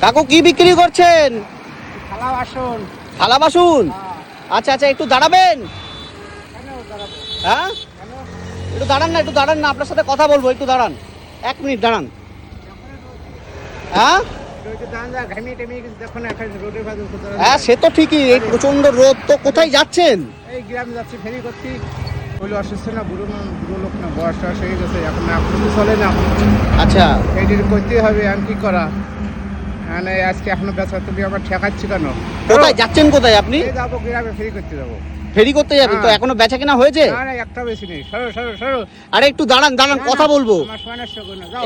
কাকু কি বিক্রি করছেন? থালা বাসন। থালা বাসন? আচ্ছা আচ্ছা, একটু দাঁড়াবেন? হ্যাঁ, একটু দাঁড়ান না, একটু দাঁড়ান না, আপনার সাথে কথা বলবো, একটু দাঁড়ান, 1 মিনিট দাঁড়ান। হ্যাঁ হ্যাঁ, সে তো ঠিকই, এই প্রচন্ড রোদ, তো কোথায় যাচ্ছেন? এই গ্রামে যাচ্ছি, ফেরি করছি। বলে অসুস্থ না, বুড়ো লোক না, বয়স টয়স হয়ে গেছে, এখন না চলে না। আচ্ছা, এইটি করতেই হবে, আর কি করা। মানে আজকে এখনো বেচা, তুমি আমার ঠেকাচ্ছি কেন? কোথায় যাচ্ছেন? কোথায় আপনি? যাবো গ্রামে, ফেরি করতে যাবো। ফেরি করতে যাবেন? তো এখনো বেচা কেনা হয়েছে? না না, একটা বেশি নেই। সরো সরো সরো। আরে একটু দাঁড়ান দাঁড়ান, কথা বলবো। আমার সোনার শকুন না, যাও।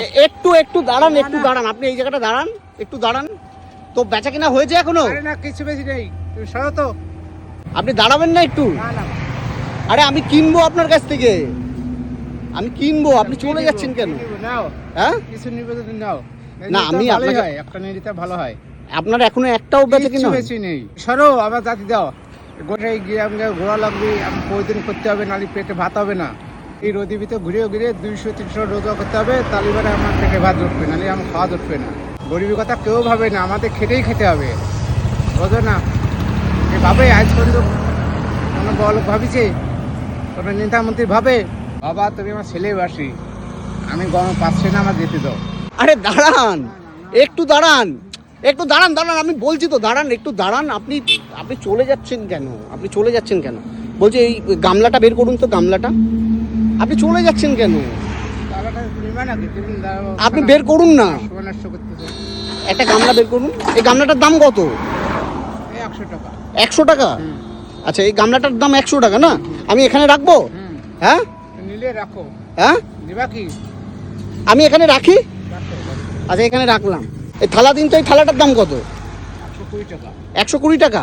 একটু দাঁড়ান, একটু দাঁড়ান, আপনি এই জায়গাটা দাঁড়ান, একটু দাঁড়ান। তো বেচা কেনা হয়েছে এখনো? আরে না, কিছু বেশি নেই, তুমি সরো তো। আপনি দাঁড়াবেন না একটু? না না, আরে আমি কিনবো আপনার কাছ থেকে, আমি কিনবো, আপনি চলে যাচ্ছেন কেন? নাও, হ্যাঁ, কিছু নিবে যদি নাও। না, আমি ভালোই আপনাকে, হয়, একটা নিয়ে নিতে ভালো হয়। আপনার এখনো একটাও বেচা কিনা কিছু হয়নি? বেশি নেই, সরো, আবার জাতি দাও। গোটাই গ্রাম ঘোরা লাগবে, আমি প্রতিদিন করতে হবে, নাহলে পেটে ভাত হবে না। এই রোদি ভিতরে ঘুরে ঘুরে 200-300 রোজা করতে হবে, তাহলে এবারে আমার পেটে ভাত উঠবে, নাহলে আমার খাওয়া উঠবে না। গরিবের কথা কেউ ভাবে না, আমাদের খেতেই খেতে হবে, বোঝো না? এ ভাবে আজ পর্যন্ত কোনো বড় ভাবিছে, কোনো নেতামন্ত্রী ভাবে? বাবা, তুমি আমার ছেলে বাসি, আমি গরম পাচ্ছি না, আমার যেতে দাও। আরে দাঁড়ান, একটু দাঁড়ান, একটু দাঁড়ান দাঁড়ান, আমি বলছি তো দাঁড়ান, একটু দাঁড়ান। আপনি আপনি চলে যাচ্ছেন কেন? আপনি চলে যাচ্ছেন কেন? বলছি এই গামলাটা বের করুন তো, গামলাটা। আপনি চলে যাচ্ছেন কেন? আপনি বের করুন না, একটা গামলা বের করুন। এই গামলাটার দাম কত? 100 টাকা। 100 টাকা? আচ্ছা, এই গামলাটার দাম 100 টাকা না? আমি এখানে রাখবো? হ্যাঁ নিলে রাখো। হ্যাঁ, নিবা কি? আমি এখানে রাখি। রাখো। আচ্ছা, এখানে রাখলাম। এই থালা দিন তো, এই থালাটার দাম কত? 120 টাকা। 120 টাকা?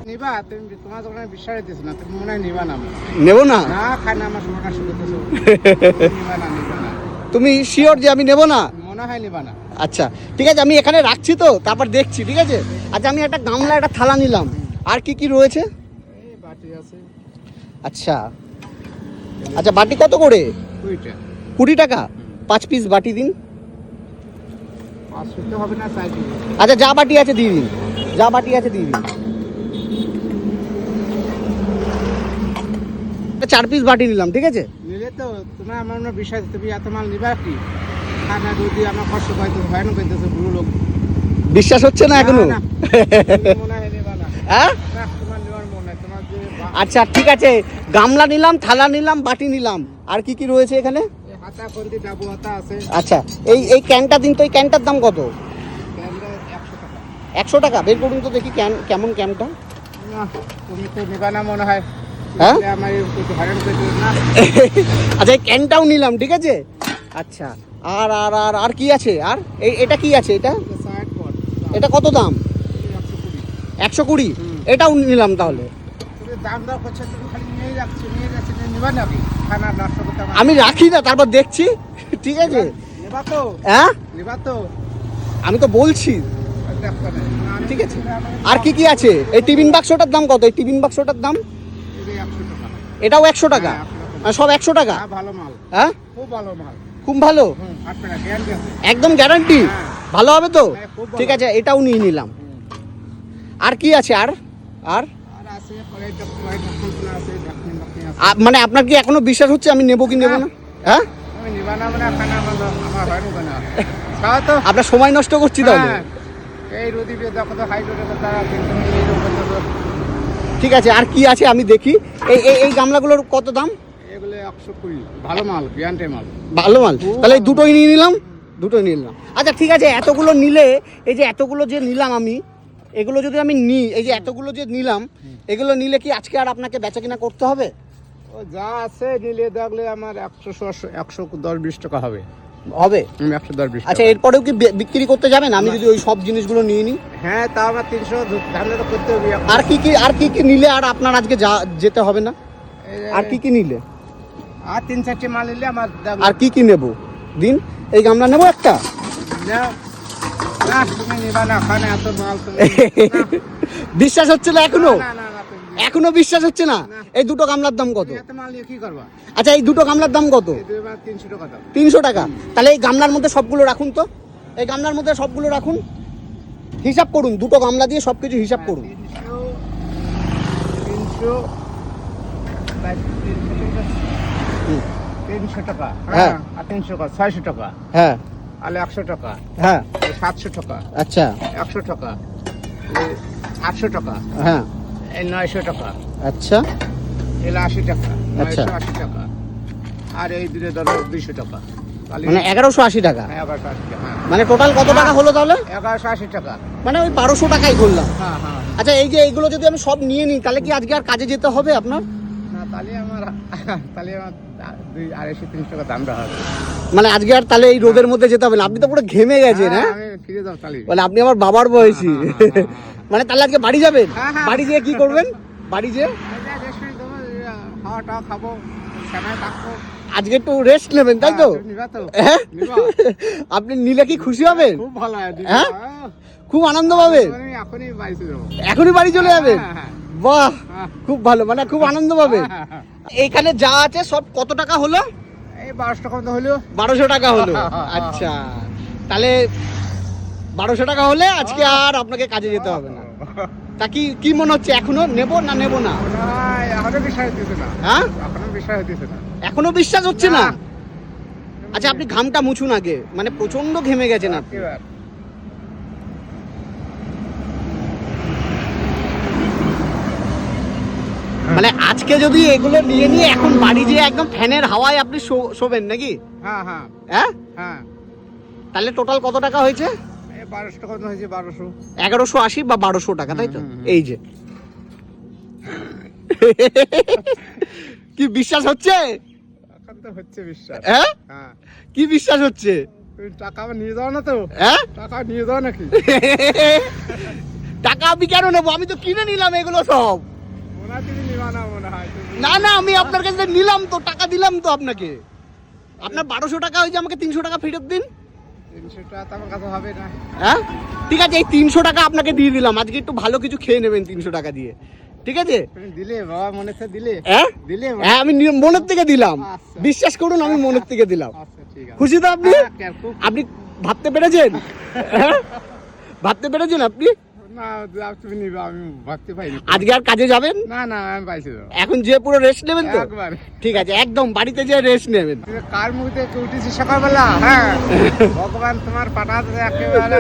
নিবা? তুমি তোমার দোকানে বিশ্বাস দিছ না, তুমি মনে হয় নিবা না। নেব না? না, খাই না, আমার সোনা শুকতেছো। নিবা না, নিবা না। তুমি শিওর যে আমি নেব না? মনে হয় নিবা না। আচ্ছা ঠিক আছে, আমি এখানে রাখছি তো, তারপর দেখছি, ঠিক আছে? আচ্ছা, আমি একটা গামলা, একটা থালা নিলাম, আর কি কি রয়েছে? এই বাটি আছে। আচ্ছা আচ্ছা, বাটি কত করে? 20 টাকা। 20 টাকা? 5 পিস বাটি দিন। 5 হবে না, 4 দিন। আচ্ছা, যা বাটি আছে দিয়ে দিন, যা বাটি আছে দিয়ে দিন। 4 পিস বাটি নিলাম, ঠিক আছে? নিলে তো তোমার আমার না বিশ্বাস, তুমি এত মাল নিবা কি? খানা যদি আমার কষ্ট পাইতো, ভয়ানক পাইতেছে, বুড়ো লোক। বিশ্বাস হচ্ছে না এখনো? না, তুমি মনে হয় নিবা না। হ্যাঁ, না, তোমার নেওয়ার মনে হয়, তোমার যে আচ্ছা ঠিক আছে, গামলা নিলাম, থালা নিলাম, বাটি নিলাম, আর কি কি রয়েছে এখানে? হাতা কন্দি ডাবু হাতা আছে। আচ্ছা, এই ক্যানটা দিন তো, এই ক্যানটার দাম কত? 100 টাকা। 100 টাকা? বের করুন তো দেখি, কেমন ক্যানটা। না, তুমি তো নিবা না মনে হয়। হ্যাঁ, আমার একটু হয়রান করে দিও না। আচ্ছা, এই ক্যানটাও নিলাম, ঠিক আছে? আচ্ছা, আর আর আর আর কি আছে? আর এটা কি আছে? এটা কত দাম? 120? এটাও নিলাম তাহলে। তুমি দাম দাও করছো, তুমি খালি নিয়ে যাচ্ছি নিবা নাকি? খানা নষ্ট করতে আমি রাখি না, তারপর দেখছি, ঠিক আছে? নিবা তো? হ্যাঁ, নিবা তো? আমি তো বলছি, দেখতে হবে। ঠিক আছে? আর কি কি আছে? এই টিফিন বাক্সটার দাম কত? এই টিফিন বাক্সটার দাম? 100 টাকা। এটাও 100 টাকা? সব 100 টাকা? ভালো মাল। হ্যাঁ, খুব ভালো মাল। খুব ভালো? ফাটবে না, গ্যারান্টি আছে। একদম গ্যারান্টি? হ্যাঁ। ভালো হবে তো? হ্যাঁ, খুব ভালো। ঠিক আছে, এটাও নিয়ে নিলাম। আর কি আছে? আর আর আর আছে কড়াই ঢাকনা আছে, ঢাকনি আছে। মানে আপনার কি এখনো বিশ্বাস হচ্ছে আমি নেব কি নেব না? হ্যাঁ, আমি নিবা না মানে খানা আমার হয় না। খাওয়া তো। আপনার সময় নষ্ট করছি তাহলে? হ্যাঁ, এই রোদি দেখো তো, হাই রোডে তারা কিন্তু এই রোড করতে। ঠিক আছে, আর কি আছে আমি দেখি। এই গামলাগুলোর কত দাম? এগুলো 120। ভালো মাল, গ্যারান্টি মাল। ভালো মাল? তাহলে এই দুটোই নিয়ে নিলাম, দুটোই নিয়ে নিলাম। আচ্ছা ঠিক আছে, এতগুলো নিলে, এই যে এতগুলো যে নিলাম আমি, এগুলো যদি আমি নিই, এই যে এতগুলো যে নিলাম, এগুলো নিলে কি আজকে আর আপনাকে বেচা কিনা করতে হবে? ও যা আছে নিলে দেখলে আমার 110-20 টাকা হবে। হবে? 110-20 আচ্ছা, এরপরেও কি বিক্রি করতে যাবেন আমি যদি ওই সব জিনিসগুলো নিয়ে নিই? হ্যাঁ, তা আমার 300 ধারণা তো করতে হবে। আর কি কি নিলে আর আপনার আজকে যেতে হবে না? আর কি কি নিলে? আর 3-4টে মাল নিলে আমার আর কি কি নেব দিন? এই গামলা নেব একটা? না না, তুমি নিবা না, খানে এত মাল তুমি। বিশ্বাস হচ্ছে না এখনো? না না না, তুমি এখনো বিশ্বাস হচ্ছে না? এই দুটো গামলার দাম কত? এত মাল নিয়ে কি করবা? আচ্ছা, এই দুটো গামলার দাম কত? এই দুইবার 300 টাকা দাও। 300 টাকা? তাহলে এই গামলার মধ্যে সবগুলো রাখুন তো, এই গামলার মধ্যে সবগুলো রাখুন। হিসাব করুন, দুটো গামলা দিয়ে সব কিছু হিসাব করুন। 300 টাকা, হ্যাঁ। আর 300 টাকা, 600 টাকা, হ্যাঁ আর 100 টাকা, হ্যাঁ 700 টাকা, আচ্ছা 100 টাকা, 800 টাকা, হ্যাঁ এই 900 টাকা, আচ্ছা এলে 80 টাকা, আচ্ছা। 980 টাকা, আর এই দূরে ধরো 200 টাকা, তাহলে মানে 1180 টাকা। 1180 টাকা, হ্যাঁ। মানে টোটাল কত টাকা হলো তাহলে? 1180 টাকা, মানে ওই 1200 টাকাই করলাম। হ্যাঁ হ্যাঁ। আচ্ছা এই যে এইগুলো যদি আমি সব নিয়ে নিই তাহলে কি আজকে আর কাজে যেতে হবে আপনার? না তাহলে আমার 250-300 টাকা দাম রাখা হবে। মানে আজকে আর তাহলে এই রোদের মধ্যে যেতে হবে না? আপনি তো পুরো ঘেমে গেছেন। হ্যাঁ আমি ফিরে যাবো তাহলে। মানে আপনি আমার বাবার বয়সী। হ্যাঁ, হ্যাঁ, হ্যাঁ, হ্যাঁ। মানে তাহলে আজকে বাড়ি যাবেন? হ্যাঁ, হ্যাঁ। বাড়ি যেয়ে কি করবেন? বাড়ি যেয়ে খাওয়া টাওয়া খাবো, সেখানে থাকবো। আজকে একটু রেস্ট নেবেন তাই তো? তুমি নিবা তো? হ্যাঁ? নিবা? আপনি নিলে কি খুশি হবেন? খুব ভালো হয়, নিবা। হ্যাঁ? খুব আনন্দ পাবেন? আমি এখনই বাড়িতে যাবো। এখনই বাড়ি চলে যাবেন? হ্যাঁ, হ্যাঁ। বাহ, হ্যাঁ। খুব ভালো, মানে খুব আনন্দ পাবেন। হ্যাঁ, হ্যাঁ। এইখানে যা আছে সব কত টাকা হলো? এই 1200 টাকা মতো হলো। 1200 টাকা হলো। হ্যাঁ, হ্যাঁ, হ্যাঁ। আচ্ছা তাহলে 1200 টাকা হলে আজকে আর আপনাকে কাজে যেতে হবে না। তা কি মনে হচ্ছে, এখনো নেব না নেব না? এখনো বিষয় হইতেছে না। হ্যাঁ এখনো বিষয় হইতেছে না। এখনো বিশ্বাস হচ্ছে না? না। আচ্ছা আপনি ঘামটা মুছুন আগে, মানে প্রচন্ড ঘেমে গেছেন আপনি। এবার মানে আজকে যদি এগুলো নিয়ে এখন বাড়ি যেয়ে একদম ফ্যানের হাওয়ায় আপনি শোবেন নাকি? হ্যাঁ হ্যাঁ হ্যাঁ হ্যাঁ। তাহলে টোটাল কত টাকা হয়েছে? এই 1200 টাকা মতো হয়েছে, 1200। 1180 বা 1200 টাকা তাই তো? এই যে কি বিশ্বাস হচ্ছে? এখন তো হচ্ছে বিশ্বাস। হ্যাঁ হ্যাঁ। কি বিশ্বাস হচ্ছে? তুমি টাকা আবার নিয়ে যাও না তো? হ্যাঁ টাকা নিয়ে যাও নাকি? টাকা আমি কেন নেবো? আমি তো কিনে নিলাম এগুলো সব। মনে হয় তুমি নিবা না, মনে হয় তুমি। না না, আমি আপনার কাছে নিলাম তো, টাকা দিলাম তো আপনাকে। আপনার 1200 টাকা হয়েছে, আমাকে 300 টাকা ফেরত দিন। 300 টাকা তো আমার কাছে হবে না। হ্যাঁ ঠিক আছে, এই 300 টাকা আপনাকে দিয়ে দিলাম। আজকে একটু ভালো কিছু খেয়ে নেবেন 300 টাকা দিয়ে, ঠিক আছে? তুমি দিলে বাবা, মনে হচ্ছে দিলে। হ্যাঁ দিলে হ্যাঁ আমি মনের থেকে দিলাম। আচ্ছা। বিশ্বাস করুন আমি মনের থেকে দিলাম। আচ্ছা ঠিক আছে। খুশি তো আপনি? হ্যাঁ, খুব। আপনি ভাবতে পেরেছেন? হ্যাঁ ভাবতে পেরেছেন আপনি? না তুমি নিবে, আমি ভাবতে পাইনি। আজকে আর কাজে যাবেন? না না, আমি পাইছি তো। এখন যে পুরো রেস্ট নেবেন তো? একবার। ঠিক আছে, একদম বাড়িতে যেয়ে রেস্ট নেবেন। তুমি কার মুখ থেকে উঠেছি সকালবেলা? হ্যাঁ। ভগবান তোমার পাঠাতে একেবারে।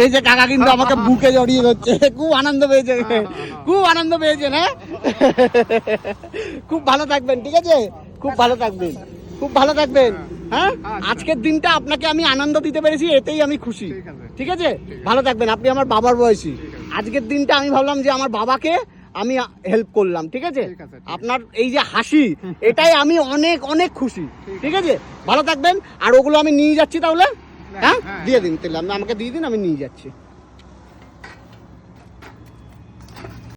এই যে কাকা কিন্তু আমাকে বুকে জড়িয়ে ধরছে, খুব আনন্দ পেয়েছে, খুব আনন্দ পেয়েছেন। হ্যাঁ খুব ভালো থাকবেন, ঠিক আছে? খুব ভালো থাকবেন, খুব ভালো থাকবেন। হ্যাঁ আজকের দিনটা আপনাকে আমি আনন্দ দিতে পেরেছি, এতেই আমি খুশি। ঠিক আছে। ঠিক আছে, ভালো থাকবেন। আপনি আমার বাবার বয়সী। আজকের দিনটা আমি ভাবলাম যে আমার বাবাকে আমি হেল্প করলাম, ঠিক আছে? ঠিক আছে, ঠিক আছে। আপনার এই যে হাসি, এটাই আমি অনেক অনেক খুশি। ঠিক আছে, ভালো থাকবেন। আর ওগুলো আমি নিয়ে যাচ্ছি তাহলে। হ্যাঁ হ্যাঁ। দিয়ে দিন তাহলে, আমাকে দিয়ে দিন, আমি নিয়ে যাচ্ছি।